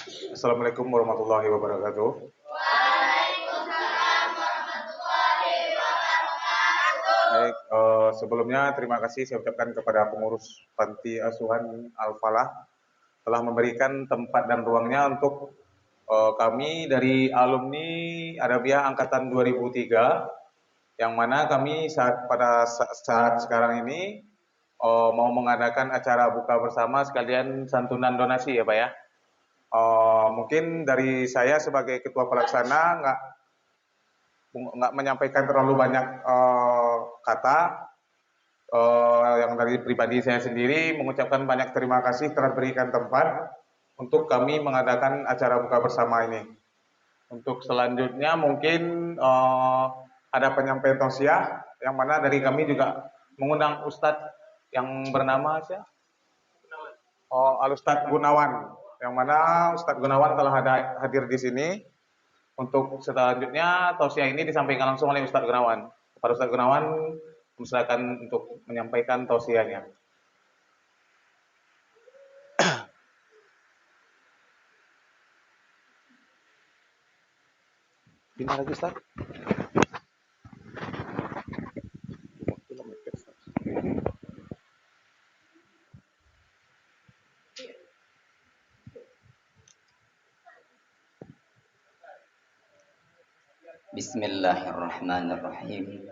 Assalamualaikum warahmatullahi wabarakatuh. Baik, sebelumnya terima kasih saya ucapkan kepada pengurus Panti Asuhan Al-Falah telah memberikan tempat dan ruangnya untuk kami dari alumni Arabia angkatan 2003, yang mana kami pada saat sekarang ini mau mengadakan acara buka bersama sekalian santunan donasi ya Pak ya. Mungkin dari saya sebagai ketua pelaksana nggak menyampaikan terlalu banyak kata. Yang dari pribadi saya sendiri mengucapkan banyak terima kasih telah berikan tempat untuk kami mengadakan acara buka bersama ini. Untuk selanjutnya mungkin ada penyampaian tausiah yang mana dari kami juga mengundang Ustadz yang bernama siapa? Al-Ustadz Gunawan, yang mana Ustadz Gunawan telah hadir di sini. Untuk selanjutnya tausiah ini disampaikan langsung oleh Ustadz Gunawan. Kepada Ustadz Gunawan, silakan untuk menyampaikan tausiahnya. Gimana lagi Ustadz? Bismillahirrahmanirrahim.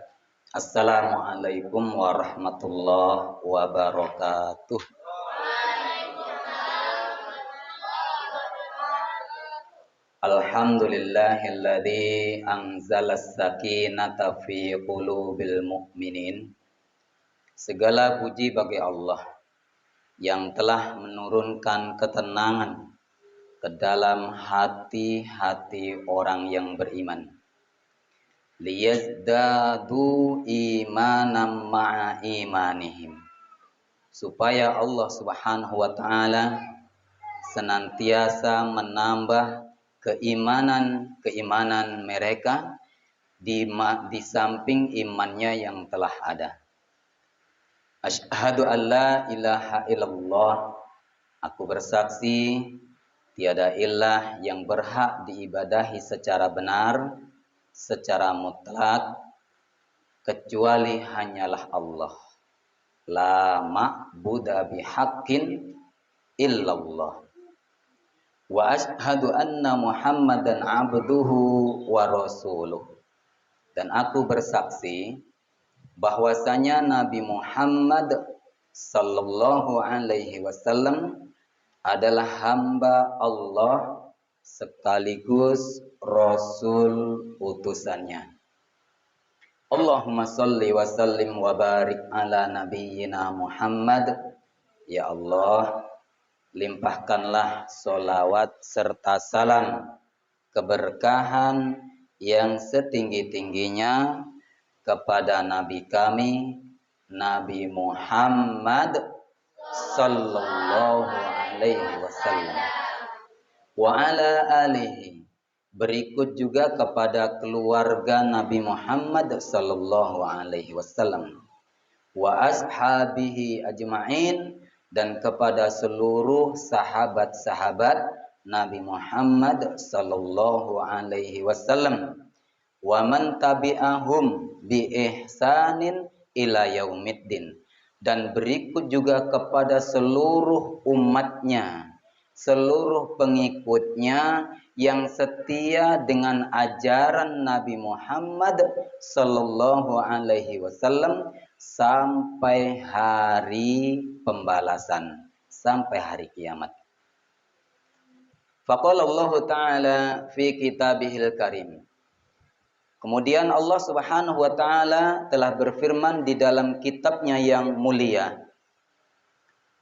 Assalamualaikum warahmatullahi wabarakatuh. Alhamdulillahilladzi anzalas sakinata fi qulubil mu'minin. Segala puji bagi Allah yang telah menurunkan ketenangan ke dalam hati-hati orang yang beriman. Liyazdadu imanam ma'a imanihim, supaya Allah Subhanahu wa ta'ala senantiasa menambah keimanan mereka di samping imannya yang telah ada. Asyhadu an la ilaha illallah, aku bersaksi tiada ilah yang berhak diibadahi secara benar, secara mutlak, kecuali hanyalah Allah. La ma'buda bihaqqin illallah. Wa asyhadu anna Muhammadan abduhu wa rasuluh. Dan aku bersaksi bahwasanya Nabi Muhammad sallallahu alaihi wasallam adalah hamba Allah sekaligus Rasul utusannya. Allahumma salli wa sallim wa barik ala nabiyyina Muhammad. Ya Allah, limpahkanlah solawat serta salam keberkahan yang setinggi-tingginya kepada Nabi kami, Nabi Muhammad sallallahu alaihi wasallam. Wa ala alihi, berikut juga kepada keluarga Nabi Muhammad sallallahu alaihi wasallam. Wa ashabihi ajma'in, dan kepada seluruh sahabat-sahabat Nabi Muhammad sallallahu alaihi wasallam. Wa man tabi'ahum bi ihsanin ila yaumiddin, dan berikut juga kepada seluruh umatnya, seluruh pengikutnya yang setia dengan ajaran Nabi Muhammad sallallahu alaihi wasallam sampai hari pembalasan, sampai hari kiamat. Faqala Allah Ta'ala fi kitabihil karim. Kemudian Allah Subhanahu wa Ta'ala telah berfirman di dalam kitabnya yang mulia,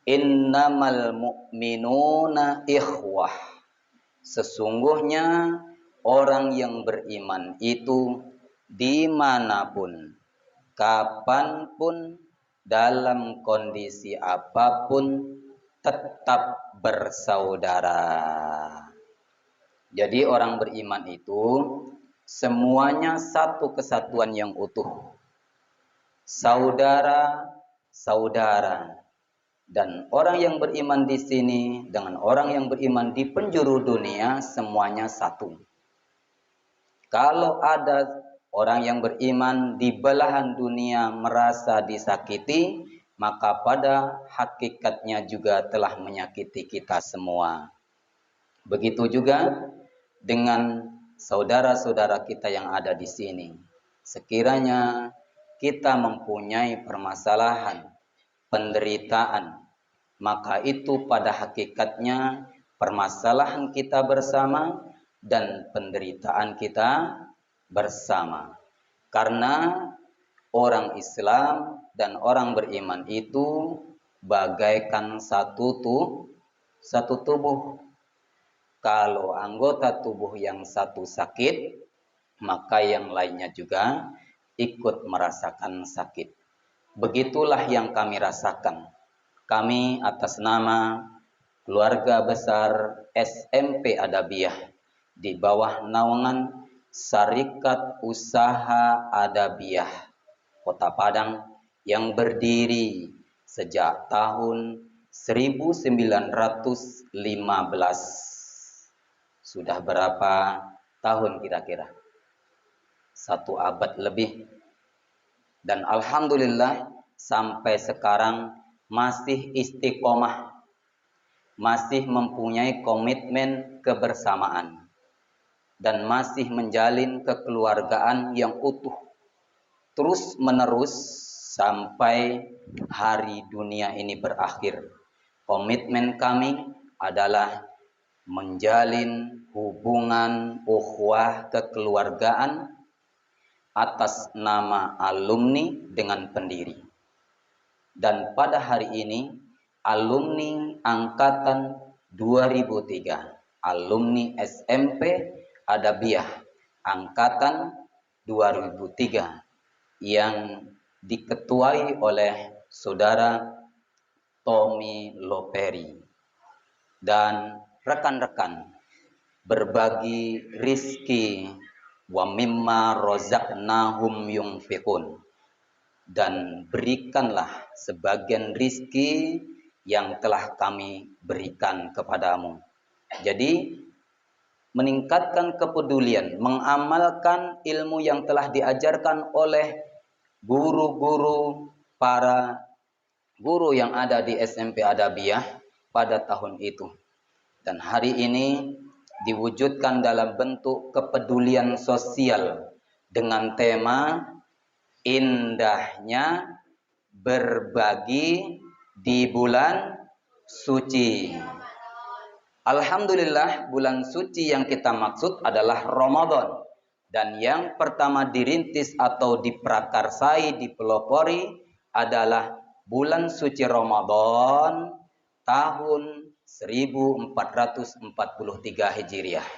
innamal mu'minuna ikhwah, sesungguhnya orang yang beriman itu dimanapun, kapanpun, dalam kondisi apapun, tetap bersaudara. Jadi orang beriman itu semuanya satu kesatuan yang utuh. Saudara-saudara Dan orang yang beriman di sini dengan orang yang beriman di penjuru dunia semuanya satu. Kalau ada orang yang beriman di belahan dunia merasa disakiti, maka pada hakikatnya juga telah menyakiti kita semua. Begitu juga dengan saudara-saudara kita yang ada di sini. Sekiranya kita mempunyai permasalahan, penderitaan, maka itu pada hakikatnya permasalahan kita bersama dan penderitaan kita bersama. Karena orang Islam dan orang beriman itu bagaikan satu tubuh. Kalau anggota tubuh yang satu sakit, maka yang lainnya juga ikut merasakan sakit. Begitulah yang kami rasakan. Kami atas nama keluarga besar SMP Adabiyah di bawah naungan Syarikat Usaha Adabiyah Kota Padang yang berdiri sejak tahun 1915. Sudah berapa tahun kira-kira? 1 abad lebih. Dan alhamdulillah sampai sekarang masih istiqomah, masih mempunyai komitmen kebersamaan, dan masih menjalin kekeluargaan yang utuh, terus menerus sampai hari dunia ini berakhir. Komitmen kami adalah menjalin hubungan ukhuwah kekeluargaan atas nama alumni dengan pendiri. Dan pada hari ini alumni angkatan 2003, alumni SMP Adabiyah angkatan 2003 yang diketuai oleh saudara Tommy Loperi dan rekan-rekan berbagi rizki wa mimma rozaqnahum yunfiqun, dan berikanlah sebagian rizki yang telah kami berikan kepadamu. Jadi meningkatkan kepedulian, mengamalkan ilmu yang telah diajarkan oleh guru-guru, para guru yang ada di SMP Adabiyah pada tahun itu. Dan hari ini diwujudkan dalam bentuk kepedulian sosial dengan tema indahnya berbagi di bulan suci. Alhamdulillah, bulan suci yang kita maksud adalah Ramadan. Dan yang pertama dirintis atau diprakarsai, dipelopori adalah bulan suci Ramadan tahun 1443 Hijriah.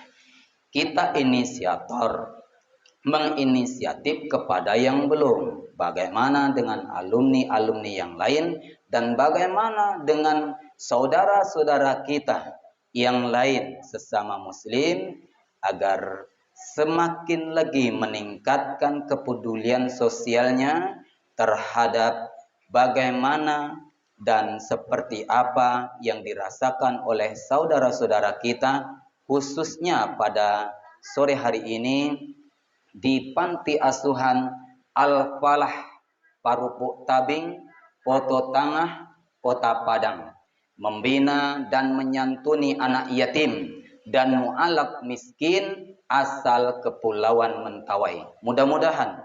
Kita inisiator, menginisiatif kepada yang belum. Bagaimana dengan alumni-alumni yang lain, dan bagaimana dengan saudara-saudara kita yang lain sesama muslim, agar semakin lagi meningkatkan kepedulian sosialnya terhadap bagaimana dan seperti apa yang dirasakan oleh saudara-saudara kita, khususnya pada sore hari ini di Panti Asuhan Al-Falah Parupuk Tabing, Poto Tangah, Kota Padang, membina dan menyantuni anak yatim dan mu'alaf miskin asal Kepulauan Mentawai. Mudah-mudahan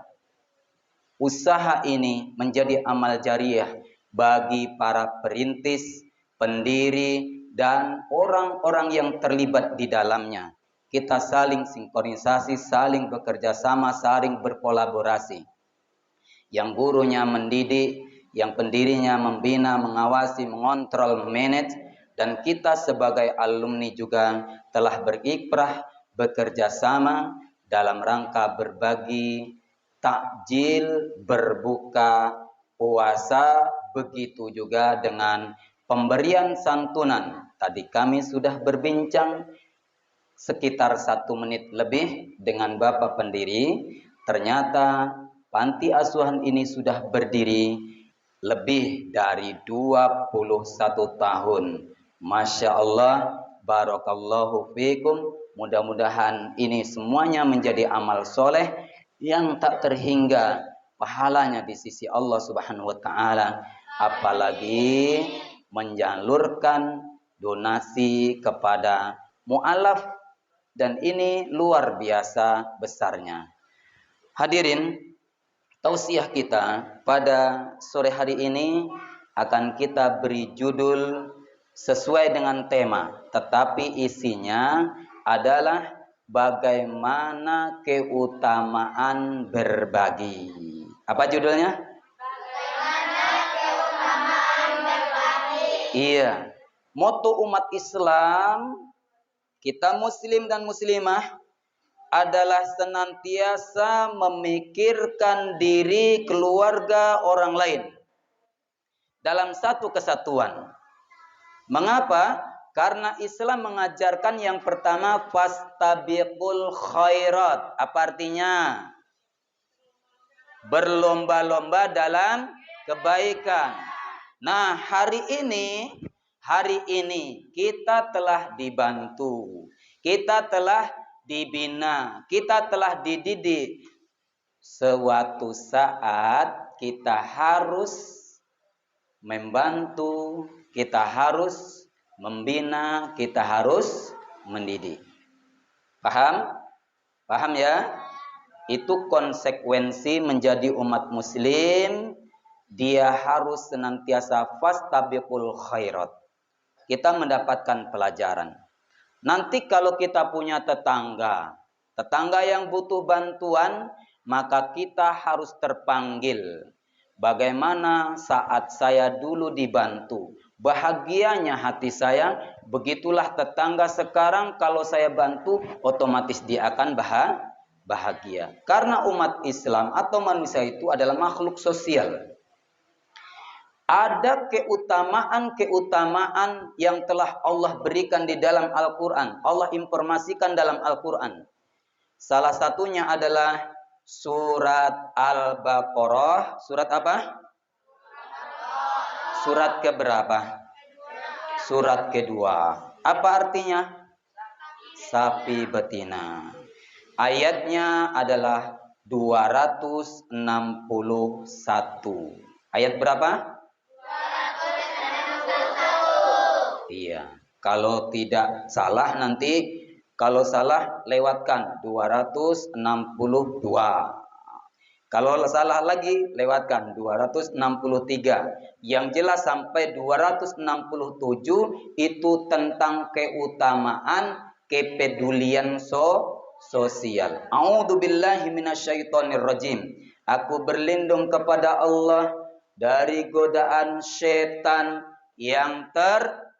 usaha ini menjadi amal jariah bagi para perintis, pendiri, dan orang-orang yang terlibat di dalamnya. Kita saling sinkronisasi, saling bekerja sama, saling berkolaborasi. Yang gurunya mendidik, yang pendirinya membina, mengawasi, mengontrol, memanage, dan kita sebagai alumni juga telah berikrah bekerja sama dalam rangka berbagi takjil berbuka puasa, begitu juga dengan pemberian santunan. Tadi kami sudah berbincang sekitar 1 menit lebih dengan Bapak pendiri. Ternyata panti asuhan ini sudah berdiri lebih dari 21 tahun. Masya Allah, barakallahu fikum. Mudah-mudahan ini semuanya menjadi amal soleh yang tak terhingga pahalanya di sisi Allah Subhanahu wa taala, apalagi menyalurkan donasi kepada mualaf, dan ini luar biasa besarnya. Hadirin, tausiah kita pada sore hari ini akan kita beri judul sesuai dengan tema, tetapi isinya adalah bagaimana keutamaan berbagi. Apa judulnya? Bagaimana keutamaan berbagi. Iya. Moto umat Islam, kita muslim dan muslimah, adalah senantiasa memikirkan diri, keluarga, orang lain dalam satu kesatuan. Mengapa? Karena Islam mengajarkan yang pertama, fastabiqul khairat. Apa artinya? Berlomba-lomba dalam kebaikan. Nah, hari ini kita telah dibantu, kita telah dibina, kita telah dididik. Suatu saat kita harus membantu, kita harus membina, kita harus mendidik. Paham? Paham ya? Itu konsekuensi menjadi umat muslim. Dia harus senantiasa fastabiqul khairat. Kita mendapatkan pelajaran. Nanti kalau kita punya tetangga yang butuh bantuan, maka kita harus terpanggil. Bagaimana saat saya dulu dibantu, bahagianya hati saya, begitulah tetangga sekarang kalau saya bantu, otomatis dia akan bahagia. Karena umat Islam atau manusia itu adalah makhluk sosial. Ada keutamaan yang telah Allah berikan di dalam Al-Quran. Allah informasikan dalam Al-Quran. Salah satunya adalah surat Al-Baqarah. Surat apa? Surat keberapa? Surat kedua. Apa artinya? Sapi betina. Ayatnya adalah 261. Ayat berapa? Iya, kalau tidak salah nanti, kalau salah lewatkan 262. Kalau salah lagi lewatkan 263. Yang jelas sampai 267 itu tentang keutamaan kepedulian sosial. A'udzubillahi minasyaitonirrajim. Aku berlindung kepada Allah dari godaan setan yang terkutuk.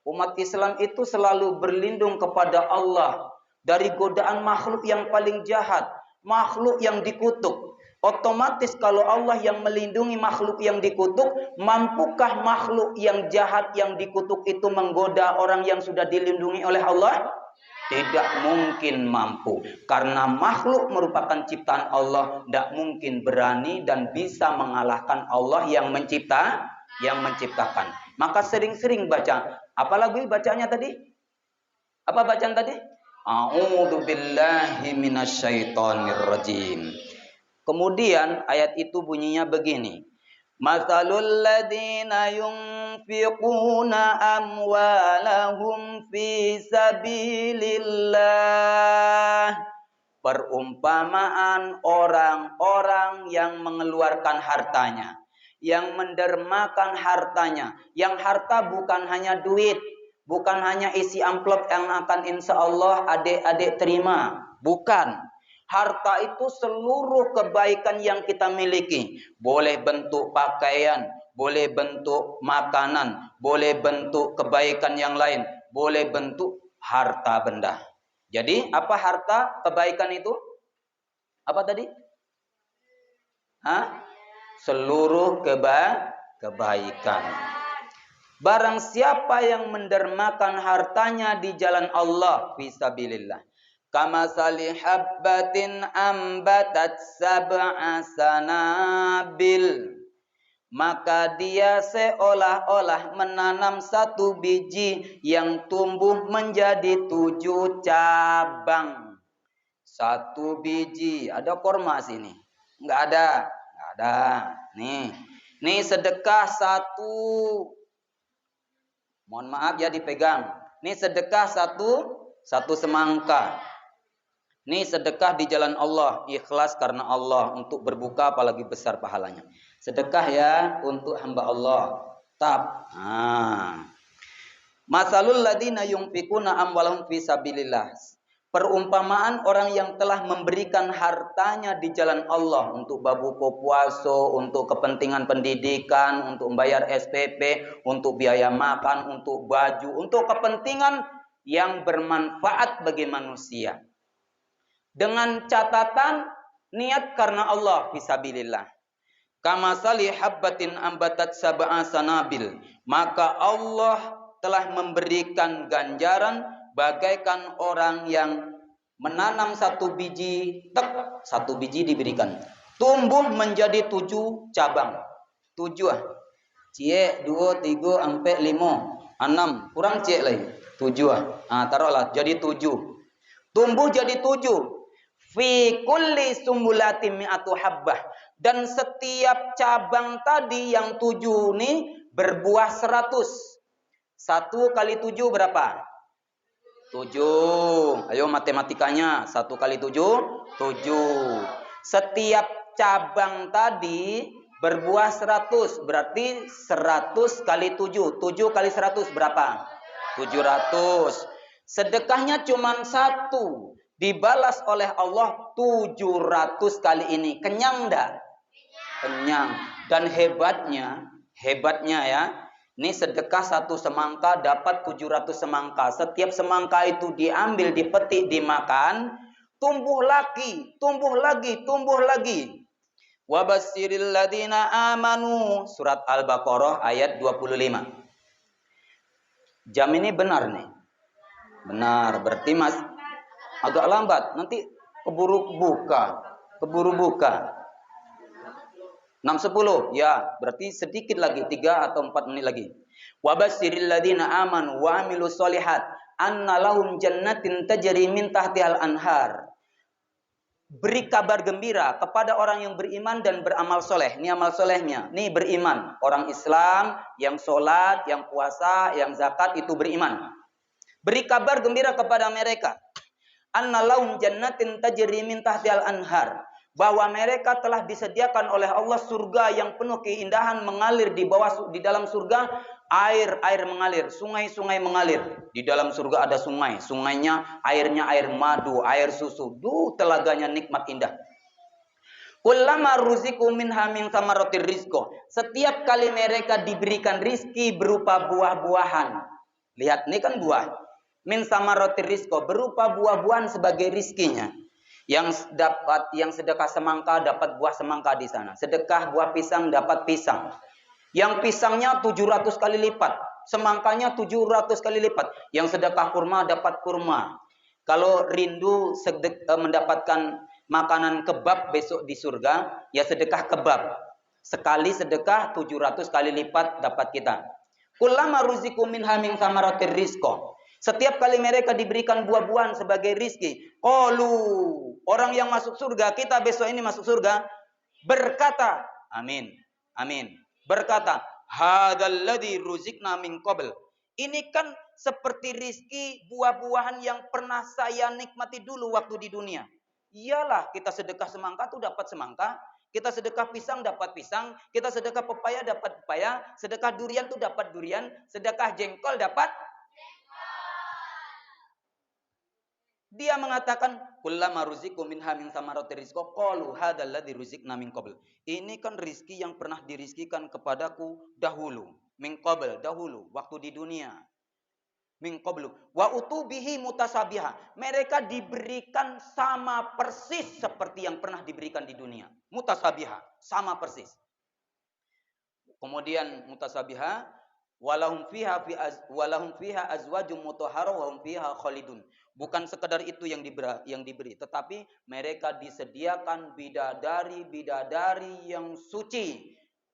Umat Islam itu selalu berlindung kepada Allah dari godaan makhluk yang paling jahat, makhluk yang dikutuk. Otomatis kalau Allah yang melindungi makhluk yang dikutuk, mampukah makhluk yang jahat yang dikutuk itu menggoda orang yang sudah dilindungi oleh Allah? Tidak mungkin mampu. Karena makhluk merupakan ciptaan Allah, tidak mungkin berani dan bisa mengalahkan Allah yang menciptakan. Maka sering-sering baca. Apalagi bacanya tadi? Apa bacaan tadi? A'udzubillahi minasyaitonirrajim. Kemudian ayat itu bunyinya begini. Matsalul ladzina yunfiquna amwalahum fi sabilillah. Perumpamaan orang-orang yang mengeluarkan hartanya, yang mendermakan hartanya, yang harta bukan hanya duit, bukan hanya isi amplop yang akan insya Allah adik-adik terima, bukan. Harta itu seluruh kebaikan yang kita miliki, boleh bentuk pakaian, boleh bentuk makanan, boleh bentuk kebaikan yang lain, boleh bentuk harta benda. Jadi apa harta kebaikan itu? Apa tadi? Seluruh kebaikan. Barang siapa yang mendermakan hartanya di jalan Allah fisabilillah, kamasali habbatin ambatat sab'a sanabil, maka dia seolah-olah menanam satu biji yang tumbuh menjadi 7 cabang. Satu biji, ada korma sini? Enggak ada, enggak ada. Nih sedekah satu. Mohon maaf ya dipegang. Nih sedekah satu semangka. Nih sedekah di jalan Allah, ikhlas karena Allah, untuk berbuka apalagi besar pahalanya. Sedekah ya untuk hamba Allah. Masalul ladina yunfikuna amwalahum fi sabilillah. Perumpamaan orang yang telah memberikan hartanya di jalan Allah untuk babuko puaso, untuk kepentingan pendidikan, untuk membayar SPP, untuk biaya makan, untuk baju, untuk kepentingan yang bermanfaat bagi manusia. Dengan catatan niat karena Allah fisabilillah. Kama salih habbatin ambatat sab'a sanabil. Maka Allah telah memberikan ganjaran bagaikan orang yang menanam satu biji, satu biji diberikan. Tumbuh menjadi 7 cabang. 7 cie 2 3 sampai 5 6 kurang cie lagi 7 taruhlah jadi 7. Tumbuh jadi 7. Fi kulli sumbulatin mi'atu habbah. Dan setiap cabang tadi yang 7 nih berbuah 100. 1 kali 7 berapa? 7. Ayo matematikanya. 1 kali 7, 7. Setiap cabang tadi berbuah 100. Berarti 100 kali 7. 7 kali 100 berapa? 700. Sedekahnya cuma 1. Dibalas oleh Allah 700 kali ini. Kenyang enggak? Kenyang. Dan hebatnya ya. Ini sedekah 1 semangka dapat 700 semangka. Setiap semangka itu diambil, dipetik, dimakan. Tumbuh lagi, tumbuh lagi, tumbuh lagi. Wabassiril ladina amanu. Surat Al-Baqarah ayat 25. Jam ini benar nih. Benar, berarti mas agak lambat, nanti keburu buka. 6.10, ya, berarti sedikit lagi, 3 atau 4 menit lagi. Wabasyiril ladina amanu wa amilus solihat anna lahum jannatin tajri min tahtihal anhar. Beri kabar gembira kepada orang yang beriman dan beramal soleh. Ini amal solehnya, ini beriman. Orang Islam yang sholat, yang puasa, yang zakat itu beriman. Beri kabar gembira kepada mereka. Anna lahum jannatin tajri min tahtihal anhar. Bahwa mereka telah disediakan oleh Allah surga yang penuh keindahan, mengalir di dalam surga air mengalir, sungai-sungai mengalir. Di dalam surga ada sungai, sungainya airnya air madu, air susu. Telaganya nikmat indah. Kullama ruziku minha min samaratir rizqo. Setiap kali mereka diberikan rizki berupa buah-buahan. Lihat, ini kan buah. Min samaratir rizqo, berupa buah-buahan sebagai rizkinya. Yang sedekah semangka dapat buah semangka di sana. Sedekah buah pisang dapat pisang. Yang pisangnya 700 kali lipat, semangkanya 700 kali lipat. Yang sedekah kurma dapat kurma. Kalau rindu mendapatkan makanan kebab besok di surga, ya sedekah kebab. Sekali sedekah 700 kali lipat dapat kita. Kullama ruziku minha min samaratir rizqo. Setiap kali mereka diberikan buah-buahan sebagai rizki. Qalu, orang yang masuk surga, kita besok ini masuk surga, berkata, amin, amin. Berkata, hadzal ladzi ruzikna min qabl. Ini kan seperti rizki buah-buahan yang pernah saya nikmati dulu waktu di dunia. Iyalah, kita sedekah semangka tuh dapat semangka. Kita sedekah pisang dapat pisang. Kita sedekah pepaya dapat pepaya. Sedekah durian tuh dapat durian. Sedekah jengkol dapat. Dia mengatakan, kullama ruziku minha min samaratir rizqo qalu hadzal ladzi ruzikna min qabl. Ini kan rizki yang pernah dirizkikan kepadaku dahulu, min qabl, dahulu waktu di dunia. Min qablu wa utubihi mutasabiha. Mereka diberikan sama persis seperti yang pernah diberikan di dunia. Mutasabiha, sama persis. Kemudian mutasabiha, walahum fiha azwajum mutahharah wa hum fiha khalidun. Bukan sekedar itu yang diberi, tetapi mereka disediakan bidadari-bidadari yang suci.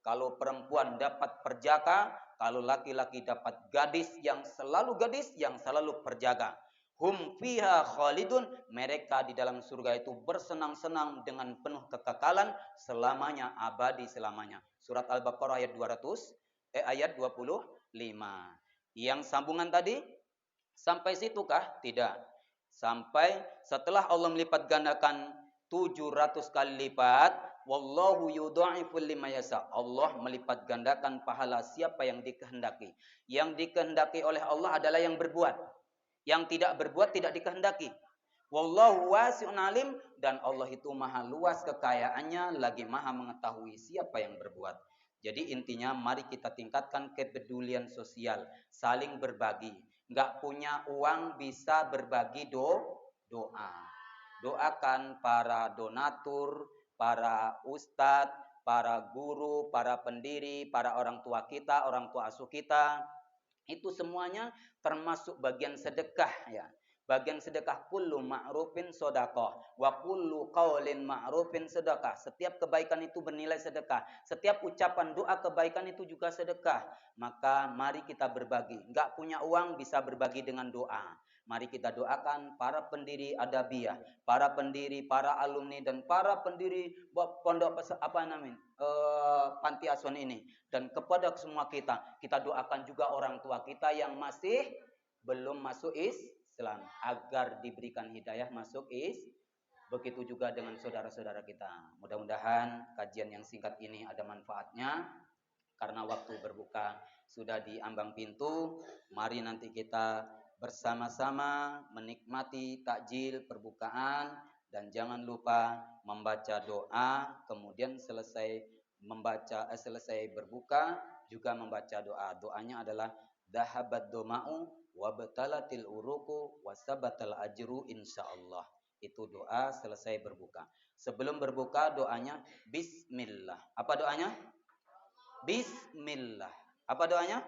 Kalau perempuan dapat perjaka, kalau laki-laki dapat gadis, yang selalu perjaka. Hum fiha khalidun, mereka di dalam surga itu bersenang-senang dengan penuh kekekalan selamanya, abadi selamanya. Surat Al-Baqarah ayat 25. Yang sambungan tadi sampai situkah? Tidak. Sampai setelah Allah melipat gandakan 700 kali lipat, wallahu yudha'ifu liman yasha. Allah melipat gandakan pahala siapa yang dikehendaki. Yang dikehendaki oleh Allah adalah yang berbuat. Yang tidak berbuat tidak dikehendaki. Wallahu wasi'un alim, dan Allah itu maha luas kekayaannya, lagi maha mengetahui siapa yang berbuat. Jadi intinya mari kita tingkatkan kepedulian sosial, saling berbagi. Nggak punya uang bisa berbagi doa. Doakan para donatur, para ustadz, para guru, para pendiri, para orang tua kita, orang tua asuh kita. Itu semuanya termasuk bagian sedekah ya. Bagian sedekah kullu ma'rufin sedekah wa kullu qaulin ma'rufin sedekah. Setiap kebaikan itu bernilai sedekah. Setiap ucapan doa kebaikan itu juga sedekah. Maka mari kita berbagi. Enggak punya uang bisa berbagi dengan doa. Mari kita doakan para pendiri Adabiyah, para pendiri, para alumni dan para pendiri pondok panti asuhan ini, dan kepada semua kita doakan juga orang tua kita yang masih belum masuk Islam agar diberikan hidayah masuk Islam. Begitu juga dengan saudara-saudara kita. Mudah-mudahan kajian yang singkat ini ada manfaatnya. Karena waktu berbuka sudah di ambang pintu, mari nanti kita bersama-sama menikmati takjil perbukaan, dan jangan lupa membaca doa, kemudian selesai berbuka juga membaca doa. Doanya adalah dahabat doma'u wabtalatil uruku wasabatal ajru insyaallah. Itu doa selesai berbuka. Sebelum berbuka doanya bismillah. Apa doanya? Bismillah. Apa doanya?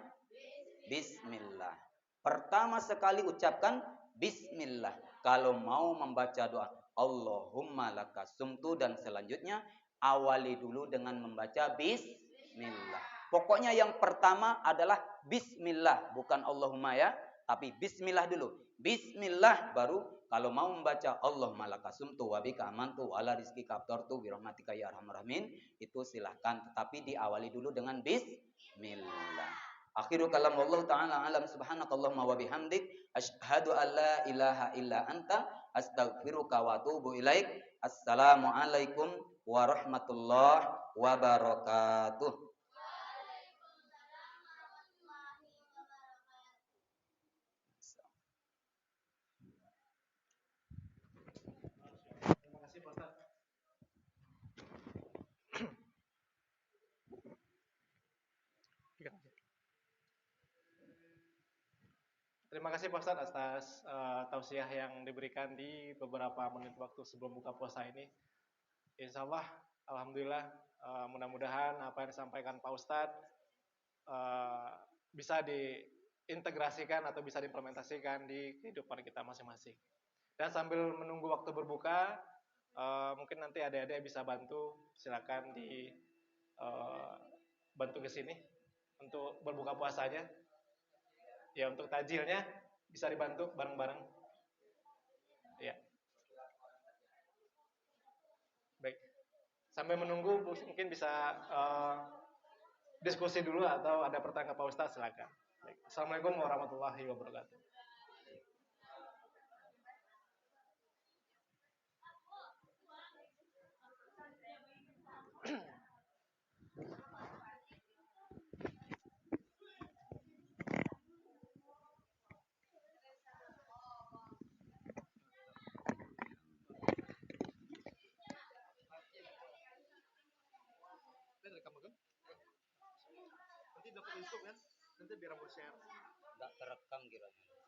Bismillah. Pertama sekali ucapkan bismillah. Kalau mau membaca doa Allahumma lakasumtu dan selanjutnya awali dulu dengan membaca bismillah. Pokoknya yang pertama adalah bismillah, bukan Allahumma ya, tapi bismillah dulu. Bismillah baru kalau mau membaca Allahumma lakasumtu wa bika amantu wa ala rizqika aftartu bi rahmatika ya arhamar rahimin, itu silahkan, tetapi diawali dulu dengan bismillah. Akhiru kalam wallahu ta'ala alam, subhanakallahumma wa bihamdik asyhadu an la ilaha illa anta astaghfiruka wa atubu ilaik. Assalamualaikum warahmatullahi wabarakatuh. Terima kasih Pak Ustaz. Terima kasih Pak Ustaz atas tausiah yang diberikan di beberapa menit waktu sebelum buka puasa ini. Insya Allah, alhamdulillah, mudah-mudahan apa yang disampaikan Pak Ustadz bisa diintegrasikan atau bisa diimplementasikan di kehidupan kita masing-masing. Dan sambil menunggu waktu berbuka, mungkin nanti adik-adik bisa bantu, silakan bantu ke sini untuk berbuka puasanya. Ya, untuk tajilnya bisa dibantu bareng-bareng. Ya. Baik. Sambil menunggu mungkin bisa diskusi dulu atau ada pertanyaan ke Pak Ustaz, silakan. Baik. Assalamualaikum warahmatullahi wabarakatuh. Nanti dapat YouTube kan? Nanti biar aku share. Enggak terekam kiranya.